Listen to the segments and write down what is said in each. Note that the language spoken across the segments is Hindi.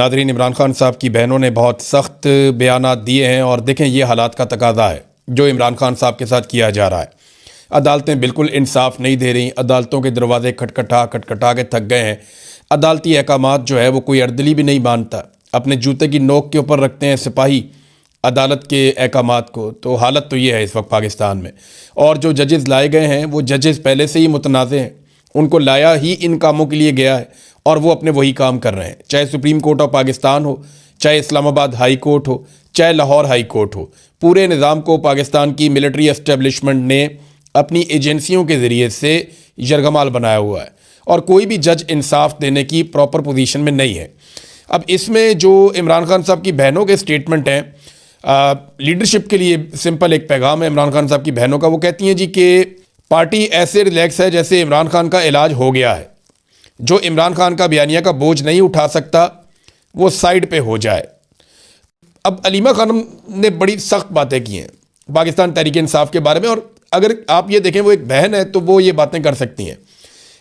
नाज़रीन, इमरान खान साहब की बहनों ने बहुत सख्त बयानात दिए हैं और देखें ये हालात का तकाज़ा है जो इमरान खान साहब के साथ किया जा रहा है। अदालतें बिल्कुल इंसाफ नहीं दे रही, अदालतों के दरवाजे खटखटा के थक गए हैं। अदालती अहकामात जो है वो कोई अर्दली भी नहीं मानता, अपने जूते की नोक के ऊपर रखते हैं सिपाही अदालत के अहकामात को। तो हालत तो ये है इस वक्त पाकिस्तान में। और जो जजेस लाए गए हैं वो जजेस पहले से ही मुतनाज़ हैं, उनको लाया ही इन कामों के लिए गया है और वो अपने वही काम कर रहे हैं। चाहे सुप्रीम कोर्ट ऑफ पाकिस्तान हो, चाहे इस्लामाबाद हाई कोर्ट हो, चाहे लाहौर हाई कोर्ट हो, पूरे निज़ाम को पाकिस्तान की मिलिट्री एस्टेब्लिशमेंट ने अपनी एजेंसियों के ज़रिए से यरगमाल बनाया हुआ है और कोई भी जज इंसाफ देने की प्रॉपर पोजीशन में नहीं है। अब इसमें जो इमरान खान साहब की बहनों के स्टेटमेंट हैं, लीडरशिप के लिए सिंपल एक पैगाम है इमरान खान साहब की बहनों का। वो कहती हैं जी कि पार्टी ऐसे रिलैक्स है जैसे इमरान खान का इलाज हो गया है। जो इमरान खान का बयानिया का बोझ नहीं उठा सकता वो साइड पे हो जाए। अब अलीमा खानम ने बड़ी सख्त बातें की हैं पाकिस्तान तहरीक इंसाफ के बारे में, और अगर आप ये देखें वो एक बहन है तो वो ये बातें कर सकती हैं।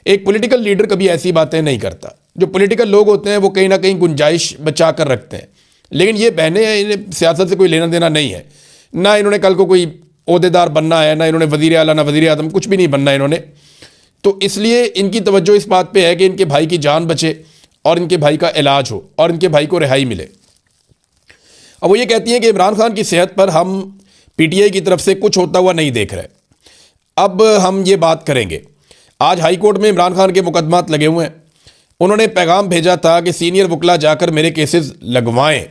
एक पॉलिटिकल लीडर कभी ऐसी बातें नहीं करता। जो पॉलिटिकल लोग होते हैं वो कहीं ना कहीं गुंजाइश बचा कर रखते हैं, लेकिन ये बहनें हैं, इन्हें सियासत से कोई लेना देना नहीं है। ना इन्होंने कल को कोई ओहदेदार बनना है, ना इन्होंने वज़ीर आला ना वज़ीर आज़म, कुछ भी नहीं बनना है इन्होंने। तो इसलिए इनकी तवज्जो इस बात पे है कि इनके भाई की जान बचे और इनके भाई का इलाज हो और इनके भाई को रिहाई मिले। अब वो ये कहती हैं कि इमरान खान की सेहत पर हम पीटीआई की तरफ से कुछ होता हुआ नहीं देख रहे। अब हम ये बात करेंगे। आज हाई कोर्ट में इमरान खान के मुकदमात लगे हुए हैं। उन्होंने पैगाम भेजा था कि सीनियर वकला जाकर मेरे केसेस लगवाएं।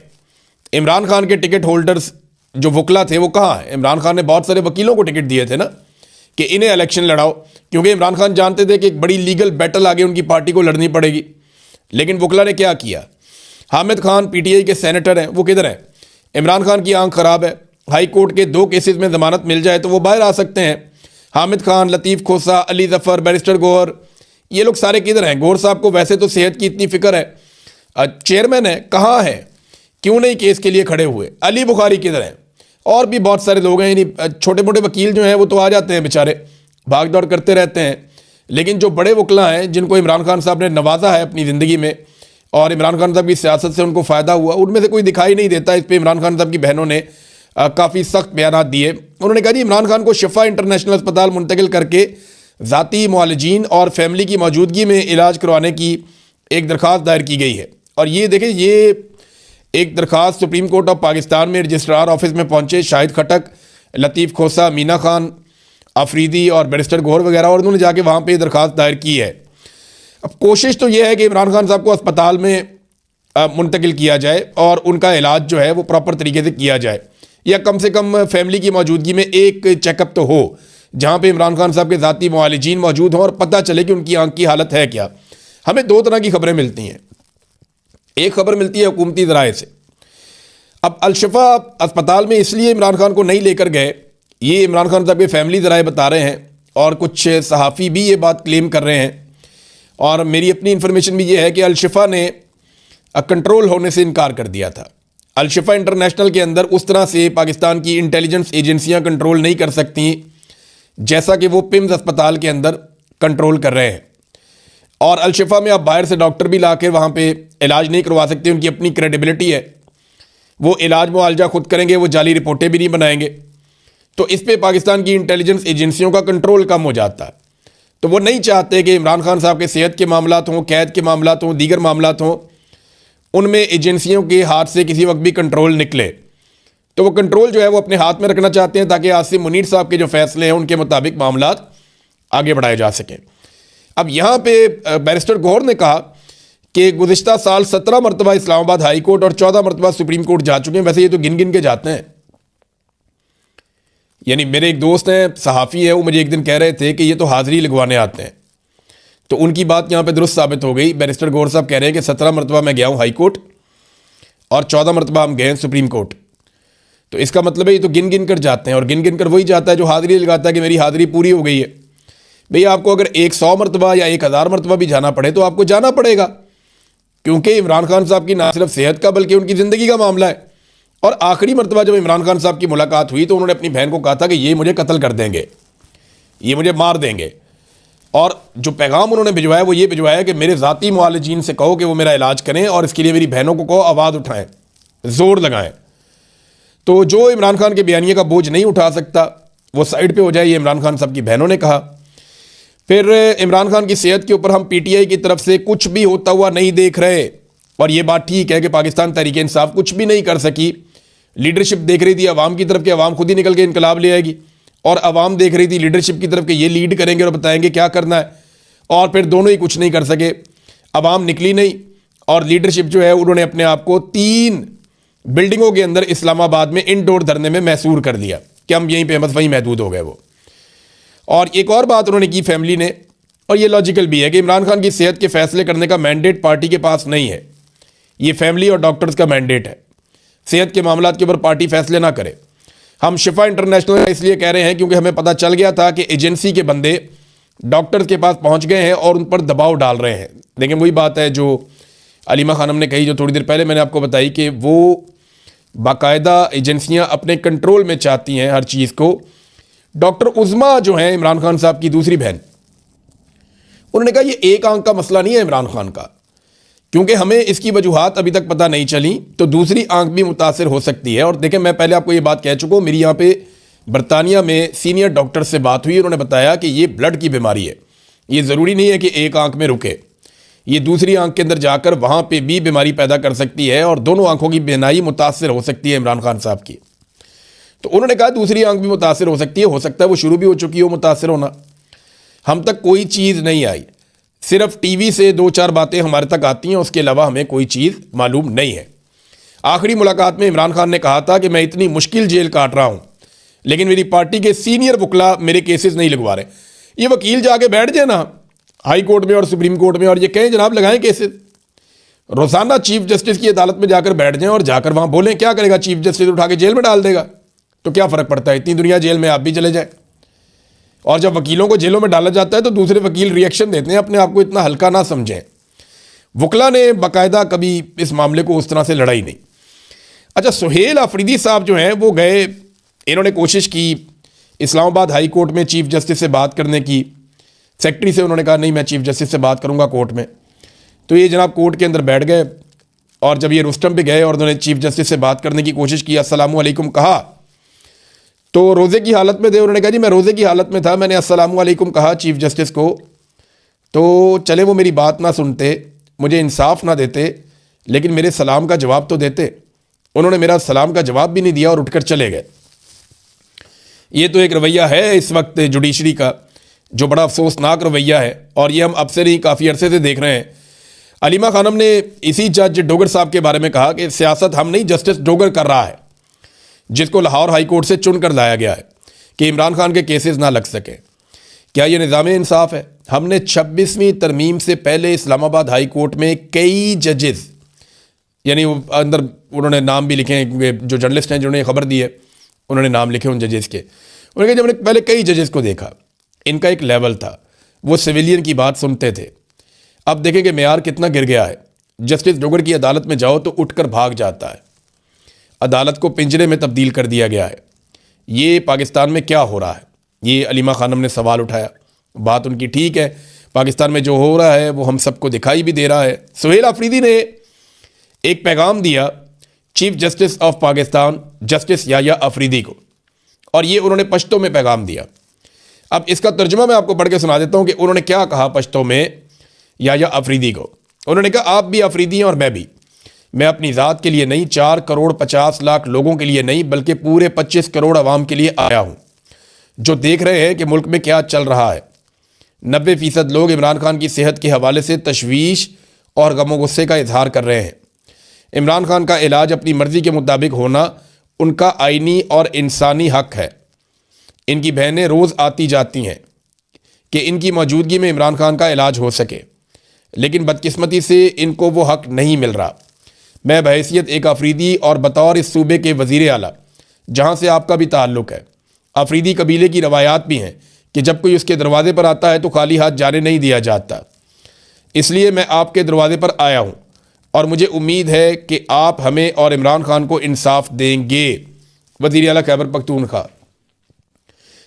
इमरान खान के टिकट होल्डर्स जो वकला थे वो कहाँ हैं? इमरान खान ने बहुत सारे वकीलों को टिकट दिए थे ना कि इन्हें इलेक्शन लड़ाओ, क्योंकि इमरान खान जानते थे कि एक बड़ी लीगल बैटल आगे उनकी पार्टी को लड़नी पड़ेगी। लेकिन वकला ने क्या किया? हामिद खान पीटीआई के सेनेटर हैं, वो किधर हैं? इमरान खान की आंख खराब है, हाई कोर्ट के 2 केसेस में जमानत मिल जाए तो वो बाहर आ सकते हैं। हामिद खान, लतीफ़ खोसा, अली जफ़र, बैरिस्टर गौहर, ये लोग सारे किधर हैं? गौहर साहब को वैसे तो सेहत की इतनी फिक्र है, चेयरमैन है, कहाँ है? क्यों नहीं केस के लिए खड़े हुए? अली बुखारी किधर हैं? और भी बहुत सारे लोग हैं। यानी छोटे मोटे वकील जो हैं वो तो आ जाते हैं बेचारे, भाग दौड़ करते रहते हैं, लेकिन जो बड़े वकला हैं जिनको इमरान खान साहब ने नवाजा है अपनी ज़िंदगी में और इमरान खान साहब की सियासत से उनको फ़ायदा हुआ, उनमें से कोई दिखाई नहीं देता। इस पर इमरान खान साहब की बहनों ने काफ़ी सख्त बयानात दिए। उन्होंने कहा जी इमरान खान को शिफा इंटरनेशनल अस्पताल मुंतकिल करके ज़ाती मुआलिजीन और फैमिली की मौजूदगी में इलाज करवाने की एक दरख्वास्त दायर की गई है। और ये देखें, ये एक दरख्वास्त सुप्रीम कोर्ट ऑफ पाकिस्तान में रजिस्ट्रार ऑफिस में पहुंचे शाहिद खटक, लतीफ़ खोसा, मीना खान आफरीदी और बैरिस्टर गौहर वगैरह, और उन्होंने जाके वहाँ पे दरख्वास्त दायर की है। अब कोशिश तो ये है कि इमरान खान साहब को अस्पताल में मुंतकिल किया जाए और उनका इलाज जो है वो प्रॉपर तरीके से किया जाए, या कम से कम फैमिली की मौजूदगी में एक चेकअप तो हो जहाँ पे इमरान खान साहब के ज़ाती मुआलिजीन मौजूद हों और पता चले कि उनकी आंख की हालत है क्या। हमें 2 तरह की खबरें मिलती हैं। एक खबर मिलती है हुकूमती ज़राए से। अब अलशिफा अस्पताल में इसलिए इमरान खान को नहीं लेकर गए, ये इमरान खान साहब के फैमिली ज़राए बता रहे हैं और कुछ सहाफ़ी भी ये बात क्लेम कर रहे हैं। और मेरी अपनी इन्फॉर्मेशन भी ये है कि अलशिफा ने कंट्रोल होने से इनकार कर दिया था। अलशिफा इंटरनेशनल के अंदर उस तरह से पाकिस्तान की इंटेलिजेंस एजेंसियां कंट्रोल नहीं कर सकती जैसा कि वो पिम्स अस्पताल के अंदर कंट्रोल कर रहे हैं। और अलशिफा में आप बाहर से डॉक्टर भी ला के वहाँ पर इलाज नहीं करवा सकते, उनकी अपनी क्रेडिबिलिटी है, वो इलाज मुआलजा खुद करेंगे, वो जाली रिपोर्टें भी नहीं बनाएंगे। तो इस पे पाकिस्तान की इंटेलिजेंस एजेंसियों का कंट्रोल कम हो जाता है। तो वो नहीं चाहते कि इमरान खान साहब के सेहत के मामलात हों, कैद के मामलात हों, दीगर मामलात हों, उनमें एजेंसियों के हाथ से किसी वक्त भी कंट्रोल निकले। तो वो कंट्रोल जो है वो अपने हाथ में रखना चाहते हैं ताकि आसिम मुनीर साहब के जो फैसले हैं उनके मुताबिक मामलात आगे बढ़ाए जा सकें। अब यहाँ पे बैरिस्टर गौहर ने कहा कि गुज़िश्ता साल 17 मरतबा इस्लामाबाद हाई कोर्ट और 14 मरतबा सुप्रीम कोर्ट जा चुके हैं। वैसे ये तो गिन गिन के जाते हैं। यानी मेरे एक दोस्त हैं, सहाफ़ी है, वो मुझे एक दिन कह रहे थे कि ये तो हाज़िरी लगवाने आते हैं। तो उनकी बात यहाँ पे दुरुस्त साबित हो गई। बैरिस्टर गौहर साहब कह रहे हैं कि 17 मरतबा मैं गया हूँ हाई कोर्ट और 14 मरतबा हम गए हैं सुप्रीम कोर्ट। तो इसका मतलब है ये तो गिन गिन कर जाते हैं, और गिन गिन कर वही जाता है जो हाज़िरी लगाता है कि मेरी हाज़िरी पूरी हो गई है। भैया आपको अगर 100 मरतबा या 1000 मरतबा भी जाना पड़े तो आपको जाना पड़ेगा, क्योंकि इमरान खान साहब की ना सिर्फ सेहत का बल्कि उनकी ज़िंदगी का मामला है। और आखिरी मरतबा जब इमरान खान साहब की मुलाकात हुई तो उन्होंने अपनी बहन को कहा था कि ये मुझे कत्ल कर देंगे, ये मुझे मार देंगे। और जो पैगाम उन्होंने भिजवाया वो ये भिजवाया कि मेरे ज़ाती मुआलिजीन से कहो कि वो मेरा इलाज करें और इसके लिए मेरी बहनों को कहो आवाज़ उठाएं, जोर लगाएं। तो जो इमरान खान के बयानिए का बोझ नहीं उठा सकता वो साइड पे हो जाए, ये इमरान खान साहब की बहनों ने कहा। फिर इमरान खान की सेहत के ऊपर हम पीटीआई की तरफ से कुछ भी होता हुआ नहीं देख रहे, और ये बात ठीक है कि पाकिस्तान तहरीक इंसाफ कुछ भी नहीं कर सकी। लीडरशिप देख रही थी अवाम की तरफ कि अवाम खुद ही निकल के इनकलाब ले आएगी, और अवाम देख रही थी लीडरशिप की तरफ कि ये लीड करेंगे और बताएंगे क्या करना है, और फिर दोनों ही कुछ नहीं कर सके। अवाम निकली नहीं और लीडरशिप जो है उन्होंने अपने आप को 3 बिल्डिंगों के अंदर इस्लामाबाद में इंडोर धरने में मैसूर कर दिया कि हम यहीं पे बस वहीं महदूद हो गए वो। और एक और बात उन्होंने की फैमिली ने, और ये लॉजिकल भी है कि इमरान खान की सेहत के फैसले करने का मैंडेट पार्टी के पास नहीं है, ये फैमिली और डॉक्टर्स का मैंडेट है। सेहत के मामलों के ऊपर पार्टी फैसले ना करे। हम शिफा इंटरनेशनल इसलिए कह रहे हैं क्योंकि हमें पता चल गया था कि एजेंसी के बंदे डॉक्टर्स के पास पहुंच गए हैं और उन पर दबाव डाल रहे हैं। लेकिन वही बात है जो अलीमा खानम ने कही, जो थोड़ी देर पहले मैंने आपको बताई, कि वो बाकायदा एजेंसियां अपने कंट्रोल में चाहती हैं हर चीज़ को। डॉक्टर उज़मा जो हैं इमरान खान साहब की दूसरी बहन, उन्होंने कहा ये एक आंख का मसला नहीं है इमरान खान का, क्योंकि हमें इसकी वजूहात अभी तक पता नहीं चली, तो दूसरी आंख भी मुतासर हो सकती है। और देखें, मैं पहले आपको ये बात कह चुका हूँ, मेरी यहाँ पे बरतानिया में सीनियर डॉक्टर से बात हुई, उन्होंने बताया कि ये ब्लड की बीमारी है, ये ज़रूरी नहीं है कि एक आंख में रुके, ये दूसरी आंख के अंदर जाकर वहाँ पे भी बीमारी पैदा कर सकती है और दोनों आंखों की बीनाई मुतासर हो सकती है इमरान खान साहब की। तो उन्होंने कहा दूसरी आंख भी मुतासर हो सकती है, हो सकता है वो शुरू भी हो चुकी हो मुतासर होना। हम तक कोई चीज़ नहीं आई, सिर्फ टीवी से 2-4 बातें हमारे तक आती हैं, उसके अलावा हमें कोई चीज़ मालूम नहीं है। आखिरी मुलाकात में इमरान खान ने कहा था कि मैं इतनी मुश्किल जेल काट रहा हूँ, लेकिन मेरी पार्टी के सीनियर वकला मेरे केसेस नहीं लगवा रहे। ये वकील जाके बैठ जाए ना हाई कोर्ट में और सुप्रीम कोर्ट में और ये कहें जनाब लगाएं केसेस, रोज़ाना चीफ जस्टिस की अदालत में जाकर बैठ जाएं और जाकर वहाँ बोलें। क्या करेगा चीफ जस्टिस? उठा के जेल में डाल देगा, तो क्या फ़र्क पड़ता है, इतनी दुनिया जेल में आप भी चले जाए। और जब वकीलों को जेलों में डाला जाता है तो दूसरे वकील रिएक्शन देते हैं, अपने आप को इतना हल्का ना समझें। वकला ने बाकायदा कभी इस मामले को उस तरह से लड़ाई नहीं। अच्छा, सुहेल अफरीदी साहब जो हैं वो गए, इन्होंने कोशिश की इस्लामाबाद हाई कोर्ट में चीफ जस्टिस से बात करने की। सेक्रेटरी से उन्होंने कहा नहीं मैं चीफ जस्टिस से बात करूंगा कोर्ट में। तो ये जनाब कोर्ट के अंदर बैठ गए, और जब ये रुस्तम पे गए और उन्होंने चीफ जस्टिस से बात करने की कोशिश की, अस्सलामु अलैकुम कहा, तो रोज़े की हालत में थे। उन्होंने कहा जी मैं रोज़े की हालत में था, मैंने अस्सलामु अलैकुम कहा चीफ जस्टिस को, तो चले वो मेरी बात ना सुनते, मुझे इंसाफ ना देते, लेकिन मेरे सलाम का जवाब तो देते। उन्होंने मेरा सलाम का जवाब भी नहीं दिया और उठकर चले गए। ये तो एक रवैया है इस वक्त जुडिशरी का, जो बड़ा अफसोसनाक रवैया है, और ये हम अब से नहीं काफ़ी अरसे से देख रहे हैं। अलीमा खानम ने इसी जज डोगर साहब के बारे में कहा कि सियासत हम नहीं, जस्टिस डोगर कर रहा है, जिसको लाहौर हाई कोर्ट से चुन कर लाया गया है कि इमरान खान के केसेस ना लग सके। क्या ये निज़ाम इंसाफ है? हमने 26वीं तरमीम से पहले इस्लामाबाद हाई कोर्ट में कई जजेस, यानी अंदर उन्होंने नाम भी लिखे हैं, जो जर्नलिस्ट हैं जिन्होंने खबर दी है उन्होंने नाम लिखे उन जजेस के। उन्होंने कहा जब हमने पहले कई जजेस को देखा, इनका एक लेवल था, वो सिविलियन की बात सुनते थे। अब देखें कि मेयार कितना गिर गया है। जस्टिस डोगर की अदालत में जाओ तो उठकर भाग जाता है, अदालत को पिंजरे में तब्दील कर दिया गया है। ये पाकिस्तान में क्या हो रहा है? ये अलीमा खानम ने सवाल उठाया। बात उनकी ठीक है, पाकिस्तान में जो हो रहा है वो हम सबको दिखाई भी दे रहा है। सुहेल अफरीदी ने एक पैगाम दिया chief justice of Pakistan justice Yahya Afridi को, और ये उन्होंने पश्तो में पैगाम दिया। अब इसका तर्जुमा मैं आपको पढ़ के सुना देता हूँ कि उन्होंने क्या कहा पश्तो में याह्या अफरीदी को। उन्होंने कहा आप भी अफरीदी हैं और मैं भी। मैं अपनी ज़ात के लिए नहीं, 4 करोड़ 50 लाख लोगों के लिए नहीं, बल्कि पूरे 25 करोड़ अवाम के लिए आया हूँ, जो देख रहे हैं कि मुल्क में क्या चल रहा है। 90% लोग इमरान खान की सेहत के हवाले से तशवीश और गमो गुस्से का इजहार कर रहे हैं। इमरान खान का इलाज अपनी मर्ज़ी के मुताबिक होना उनका आइनी और इंसानी हक है। इनकी बहनें रोज़ आती जाती हैं कि इनकी मौजूदगी में इमरान खान का इलाज हो सके, लेकिन बदकिस्मती से इनको वो हक नहीं मिल रहा। मैं बहैसियत एक अफरीदी और बतौर इस सूबे के वज़ीर आला, जहाँ से आपका भी ताल्लुक़ है, अफरीदी कबीले की रवायात भी हैं कि जब कोई उसके दरवाज़े पर आता है तो खाली हाथ जाने नहीं दिया जाता। इसलिए मैं आपके दरवाज़े पर आया हूँ और मुझे उम्मीद है कि आप हमें और इमरान खान को इंसाफ देंगे। वज़ीर आला खैबर पख्तूनख्वा।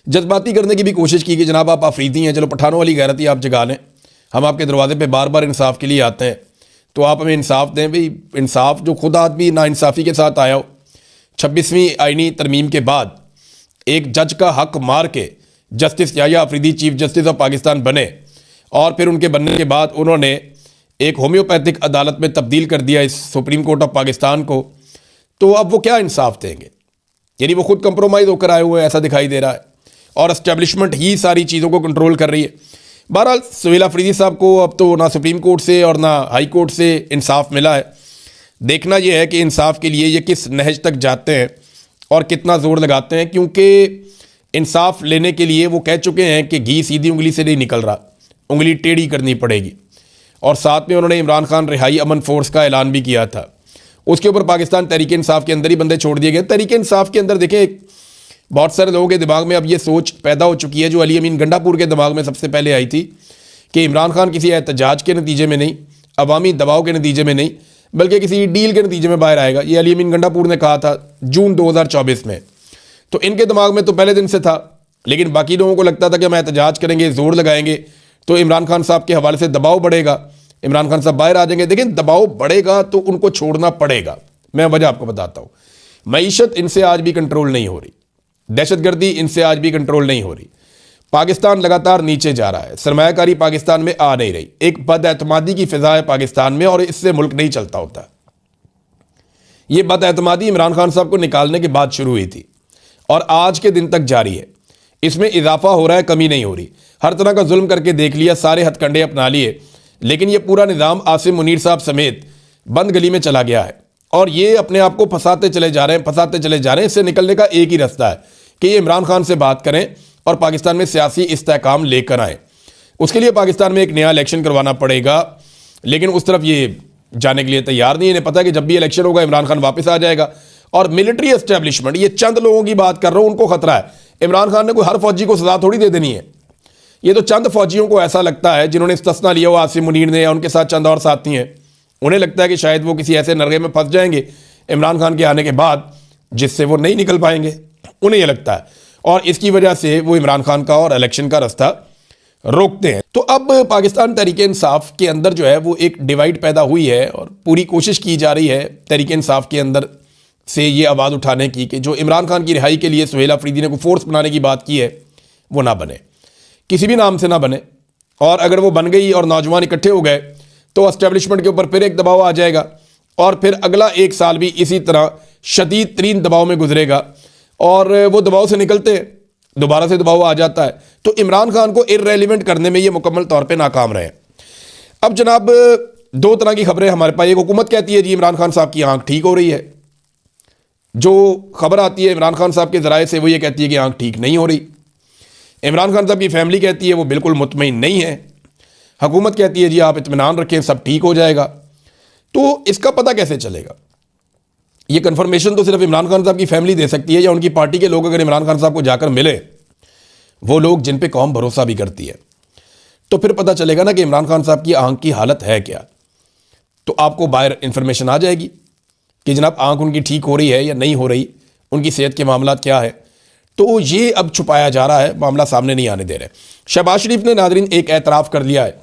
जज्बाती करने की भी कोशिश की कि जनाब आप अफरीदी हैं, चलो पठानों वाली गैरती आप जगा लें, हम आपके दरवाजे पे बार बार इंसाफ के लिए आते हैं, तो आप हमें इंसाफ दें। भाई इंसाफ जो खुद आदमी नाइंसाफ़ी के साथ आया हो, 26वीं आईनी तरमीम के बाद एक जज का हक मार के justice Yahya Afridi chief justice of Pakistan बने, और फिर उनके बनने के बाद उन्होंने एक होम्योपैथिक अदालत में तब्दील कर दिया इस सुप्रीम कोर्ट ऑफ पाकिस्तान को, तो अब वो क्या इंसाफ देंगे? यानी वो खुद कंप्रोमाइज़ होकर आए हुए ऐसा दिखाई दे रहा है, और एस्टेब्लिशमेंट ही सारी चीज़ों को कंट्रोल कर रही है। बहरहाल सुहेल अफरीदी साहब को अब तो ना सुप्रीम कोर्ट से और ना हाई कोर्ट से इंसाफ मिला है। देखना यह है कि इंसाफ के लिए ये किस नहज तक जाते हैं और कितना ज़ोर लगाते हैं, क्योंकि इंसाफ लेने के लिए वो कह चुके हैं कि घी सीधी उंगली से नहीं निकल रहा, उंगली टेढ़ी करनी पड़ेगी। और साथ में उन्होंने इमरान खान रिहाई अमन फोर्स का ऐलान भी किया था। उसके ऊपर पाकिस्तान तहरीक इंसाफ के अंदर ही बंदे छोड़ दिए गए। तहरीक इंसाफ के अंदर देखें, बहुत सारे लोगों के दिमाग में अब ये सोच पैदा हो चुकी है, जो अली अमीन गंडापुर के दिमाग में सबसे पहले आई थी, कि इमरान खान किसी एहतजाज के नतीजे में नहीं, अवामी दबाव के नतीजे में नहीं, बल्कि किसी डील के नतीजे में बाहर आएगा। ये अली अमीन गंडापुर ने कहा था जून 2024 में। तो इनके दिमाग में तो पहले दिन से था, लेकिन बाकी लोगों को लगता था कि हम एहतजाज करेंगे, जोर लगाएंगे तो इमरान खान साहब के हवाले से दबाव बढ़ेगा, इमरान खान साहब बाहर आ जाएंगे। लेकिन दबाव बढ़ेगा तो उनको छोड़ना पड़ेगा। मैं वजह आपको बताता हूँ। मईशत इनसे आज भी कंट्रोल नहीं हो रही, दहशतगर्दी इनसे आज भी कंट्रोल नहीं हो रही, पाकिस्तान लगातार नीचे जा रहा है, सरमायाकारी पाकिस्तान में आ नहीं रही, एक बदएतमादी की फिजा है पाकिस्तान में, और इससे मुल्क नहीं चलता होता। ये बदएतमादी इमरान खान साहब को निकालने के बाद शुरू हुई थी और आज के दिन तक जारी है। इसमें इजाफा हो रहा है, कमी नहीं हो रही। हर तरह का जुल्म करके देख लिया, सारे हथकंडे अपना लिए, लेकिन ये पूरा निज़ाम आसिम मुनीर साहब समेत बंद गली में चला गया है और ये अपने आप को फंसाते चले जा रहे हैं। इससे निकलने का एक ही रास्ता है कि ये इमरान खान से बात करें और पाकिस्तान में सियासी इस्तेहकाम लेकर आएँ। उसके लिए पाकिस्तान में एक नया इलेक्शन करवाना पड़ेगा, लेकिन उस तरफ ये जाने के लिए तैयार नहीं है। इन्हें पता है कि जब भी इलेक्शन होगा इमरान खान वापस आ जाएगा। और मिलिट्री एस्टेब्लिशमेंट, ये चंद लोगों की बात कर रहा हूँ, उनको खतरा है। इमरान खान ने कोई हर फौजी को सजा थोड़ी दे देनी है। ये तो चंद फौजियों को ऐसा लगता है जिन्होंने इस्तिस्ना लिया हुआ आसिम मुनीर ने या उनके साथ चंद और साथी हैं, उन्हें लगता है कि शायद वो किसी ऐसे नरगे में फंस जाएंगे इमरान खान के आने के बाद जिससे वो नहीं निकल पाएंगे, उन्हें यह लगता है, और इसकी वजह से वो इमरान खान का और इलेक्शन का रास्ता रोकते हैं। तो अब पाकिस्तान तहरीक इंसाफ के अंदर जो है वो एक डिवाइड पैदा हुई है और पूरी कोशिश की जा रही है तहरीक इंसाफ के अंदर से ये आवाज़ उठाने की कि जो इमरान खान की रिहाई के लिए सुहेल अफरीदी ने कोई फोर्स बनाने की बात की है वो ना बने, किसी भी नाम से ना बने। और अगर वो बन गई और नौजवान इकट्ठे हो गए तो एस्टेब्लिशमेंट के ऊपर फिर एक दबाव आ जाएगा और फिर अगला एक साल भी इसी तरह शदीद तरीन दबाव में गुजरेगा और वो दबाव से निकलते हैं, दोबारा से दबाव आ जाता है। तो इमरान खान को इररेलेवेंट करने में ये मुकम्मल तौर पे नाकाम रहे। अब जनाब दो तरह की खबरें हमारे पास। एक हुकूमत कहती है जी इमरान खान साहब की आंख ठीक हो रही है, जो खबर आती है इमरान खान साहब के ज़राए से वो ये कहती है कि आंख ठीक नहीं हो रही। इमरान खान साहब की फैमिली कहती है वो बिल्कुल मुतमईन नहीं है। हुकूमत कहती है जी आप इत्मीनान रखें, सब ठीक हो जाएगा। तो इसका पता कैसे चलेगा? ये कंफर्मेशन तो सिर्फ इमरान खान साहब की फैमिली दे सकती है या उनकी पार्टी के लोग अगर इमरान खान साहब को जाकर मिले, वो लोग जिन पे कौम भरोसा भी करती है, तो फिर पता चलेगा ना कि इमरान खान साहब की आंख की हालत है क्या। तो आपको बाहर इंफॉर्मेशन आ जाएगी कि जनाब आंख उनकी ठीक हो रही है या नहीं हो रही, उनकी सेहत के मामला क्या है। तो ये अब छुपाया जा रहा है, मामला सामने नहीं आने दे रहे। शहबाज शरीफ ने नाज़रीन एक एतराफ़ कर लिया है।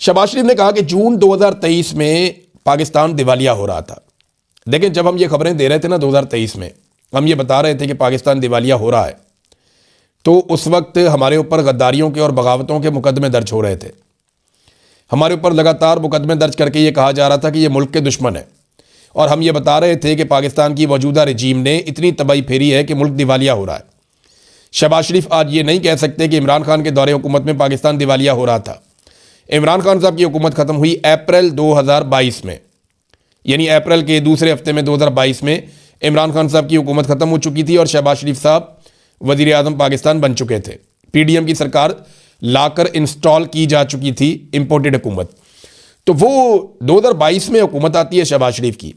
शहबाज शरीफ ने कहा कि जून 2023 में पाकिस्तान दिवालिया हो रहा था। लेकिन जब हम ये खबरें दे रहे थे ना 2023 में, हम ये बता रहे थे कि पाकिस्तान दिवालिया हो रहा है, तो उस वक्त हमारे ऊपर गद्दारियों के और बगावतों के मुकदमे दर्ज हो रहे थे। हमारे ऊपर लगातार मुकदमे दर्ज करके ये कहा जा रहा था कि ये मुल्क के दुश्मन है, और हम ये बता रहे थे कि पाकिस्तान की मौजूदा रजीम ने इतनी तबाही फेरी है कि मुल्क दिवालिया हो रहा है। शहबाज शरीफ आज ये नहीं कह सकते कि इमरान खान के दौरे हुकूमत में पाकिस्तान दिवालिया हो रहा था। इमरान खान साहब की हुकूमत ख़त्म हुई अप्रैल 2022 में, यानी अप्रैल के दूसरे हफ्ते में 2022 में इमरान खान साहब की हुकूमत ख़त्म हो चुकी थी और शहबाज शरीफ साहब वज़ीर आज़म पाकिस्तान बन चुके थे। PDM की सरकार लाकर इंस्टॉल की जा चुकी थी, इम्पोर्टेड हुकूमत। तो वो 2022 में हुकूमत आती है शहबाज शरीफ की।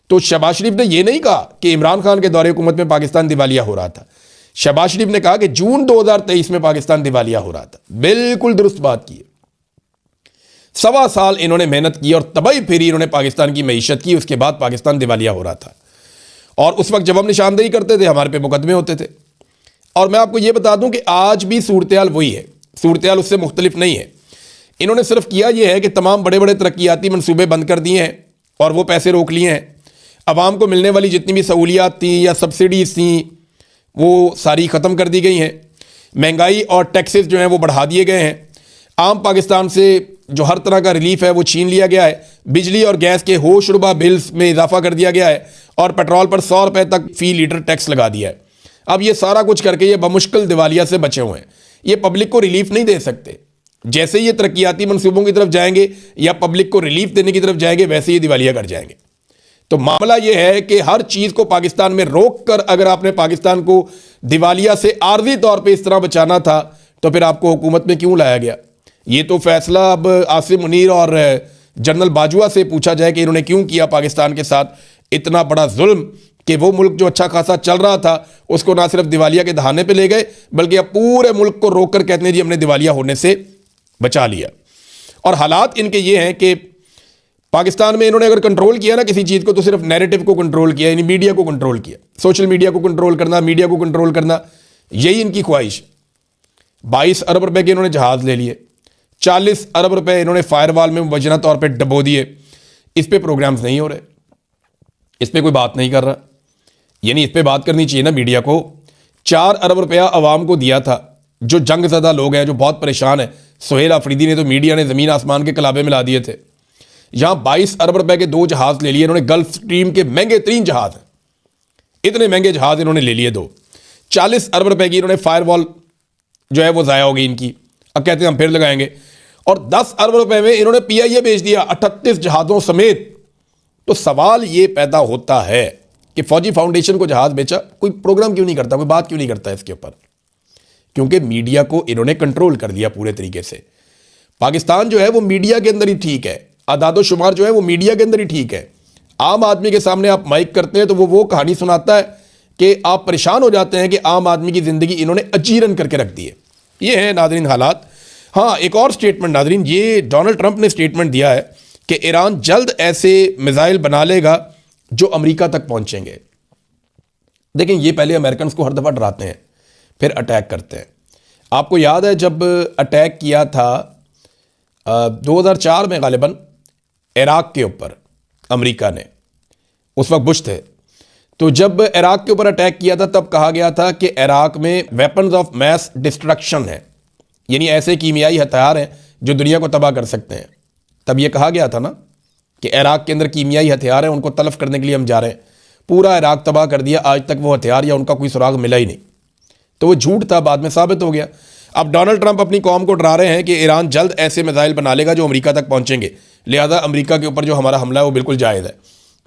तो शहबाज शरीफ ने यह नहीं कहा कि इमरान खान के दौरे हुकूमत में पाकिस्तान दिवालिया हो रहा था। शहबाज शरीफ ने कहा कि जून 2023 में पाकिस्तान दिवालिया हो रहा था। बिल्कुल दुरुस्त बात की। 1.25 साल इन्होंने मेहनत की और तबाही फेरी इन्होंने पाकिस्तान की मईशत की, उसके बाद पाकिस्तान दिवालिया हो रहा था। और उस वक्त जब हम निशानदेही करते थे हमारे पे मुकदमे होते थे। और मैं आपको ये बता दूं कि आज भी सूरत हाल वही है, सूरत हाल उससे मुख्तलिफ नहीं है। इन्होंने सिर्फ किया ये है कि तमाम बड़े बड़े तरक्याती मनसूबे बंद कर दिए हैं और वो पैसे रोक लिए हैं। आवाम को मिलने वाली जितनी भी सहूलियात थी या सब्सिडीज़ थी वो सारी ख़त्म कर दी गई हैं। महंगाई और टैक्सेस जो हैं वो बढ़ा दिए गए हैं। आम पाकिस्तान से जो हर तरह का रिलीफ है वो छीन लिया गया है। बिजली और गैस के होशरुबा बिल्स में इजाफा कर दिया गया है और पेट्रोल पर 100 रुपये तक फ़ी लीटर टैक्स लगा दिया है। अब ये सारा कुछ करके ये बमुश्किल दिवालिया से बचे हुए हैं। ये पब्लिक को रिलीफ नहीं दे सकते। जैसे ये तरक्याती मनसूबों की तरफ जाएंगे या पब्लिक को रिलीफ देने की तरफ जाएंगे, वैसे ये दिवालिया कर जाएंगे। तो मामला ये है कि हर चीज़ को पाकिस्तान में रोक कर अगर आपने पाकिस्तान को दिवालिया से आर्जी तौर पे इस तरह बचाना था तो फिर आपको हुकूमत में क्यों लाया गया? ये तो फैसला अब आसिम मुनीर और जनरल बाजवा से पूछा जाए कि इन्होंने क्यों किया पाकिस्तान के साथ इतना बड़ा जुल्म कि वो मुल्क जो अच्छा खासा चल रहा था उसको ना सिर्फ दिवालिया के दहाने पे ले गए बल्कि अब पूरे मुल्क को रोक कर कहते हैं जी हमने दिवालिया होने से बचा लिया। और हालात इनके ये हैं कि पाकिस्तान में इन्होंने अगर कंट्रोल किया ना किसी चीज़ को तो सिर्फ नैरेटिव को कंट्रोल किया, यानी मीडिया को कंट्रोल किया, सोशल मीडिया को कंट्रोल करना, मीडिया को कंट्रोल करना, यही इनकी ख्वाहिश। 22 अरब रुपए के इन्होंने जहाज़ ले लिए, 40 अरब रुपए इन्होंने फायरवॉल में मुबैना तौर पर डबो दिए। इस पर प्रोग्राम्स नहीं हो रहे, इस पर कोई बात नहीं कर रहा। यानी इस पर बात करनी चाहिए ना मीडिया को। 4 अरब रुपया आवाम को दिया था, जो जंग ज़दा लोग हैं, जो बहुत परेशान है। सुहेल अफरीदी ने तो मीडिया ने ज़मीन आसमान के कलाबे मिला दिए थे। यहाँ 22 अरब रुपए के 2 जहाज़ ले लिए इन्होंने, गल्फ स्ट्रीम के महंगे 3 जहाज़ हैं, इतने महंगे जहाज़ इन्होंने ले लिए 2। 40 अरब रुपए की इन्होंने फायरवॉल जो है वो ज़ाया हो गई इनकी, अब कहते हैं हम फिर लगाएंगे। और 10 अरब रुपए में इन्होंने PIA बेच दिया 38 जहाज़ों समेत। तो सवाल ये पैदा होता है कि फौजी फाउंडेशन को जहाज़ बेचा, कोई प्रोग्राम क्यों नहीं करता, कोई बात क्यों नहीं करता इसके ऊपर? क्योंकि मीडिया को इन्होंने कंट्रोल कर दिया पूरे तरीके से। पाकिस्तान जो है वो मीडिया के अंदर ही ठीक है, आदादो शुमार जो है वो मीडिया के अंदर ही ठीक है। आम आदमी के सामने आप माइक करते हैं तो वो कहानी सुनाता है कि आप परेशान हो जाते हैं कि आम आदमी की ज़िंदगी इन्होंने अजीरन करके रख दी है। ये है नाज़रीन हालात। हाँ, एक और स्टेटमेंट नाज़रीन, ये डोनाल्ड ट्रंप ने स्टेटमेंट दिया है कि ईरान जल्द ऐसे मिसाइल बना लेगा जो अमेरिका तक पहुंचेंगे। देखें, ये पहले अमेरिकन को हर दफ़ा डराते हैं फिर अटैक करते हैं। आपको याद है जब अटैक किया था 2004 में गालिबन इराक के ऊपर अमेरिका ने, उस वक्त बुश थे, तो जब इराक के ऊपर अटैक किया था तब कहा गया था कि इराक में वेपन्स ऑफ मैस डिस्ट्रक्शन है, यानी ऐसे कीमियाई हथियार हैं जो दुनिया को तबाह कर सकते हैं। तब ये कहा गया था ना कि इराक के अंदर कीमियाई हथियार हैं, उनको तलफ करने के लिए हम जा रहे हैं। पूरा इराक तबाह कर दिया, आज तक वो हथियार या उनका कोई सुराग मिला ही नहीं। तो वो झूठ था, बाद में साबित हो गया। अब डोनाल्ड ट्रंप अपनी कौम को डरा रहे हैं कि ईरान जल्द ऐसे मिसाइल बना लेगा जो अमेरिका तक पहुंचेंगे, लिहाजा अमेरिका के ऊपर जो हमारा हमला है वो बिल्कुल जायज़ है।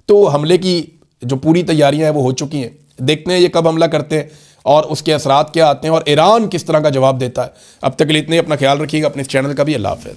तो हमले की जो पूरी तैयारियां हैं वो हो चुकी हैं। देखते हैं ये कब हमला करते हैं और उसके असरात क्या आते हैं और ईरान किस तरह का जवाब देता है। अब तक के लिए इतने, अपना ख्याल रखिएगा, अपने इस चैनल का भी। अल्लाह हाफ़िज़।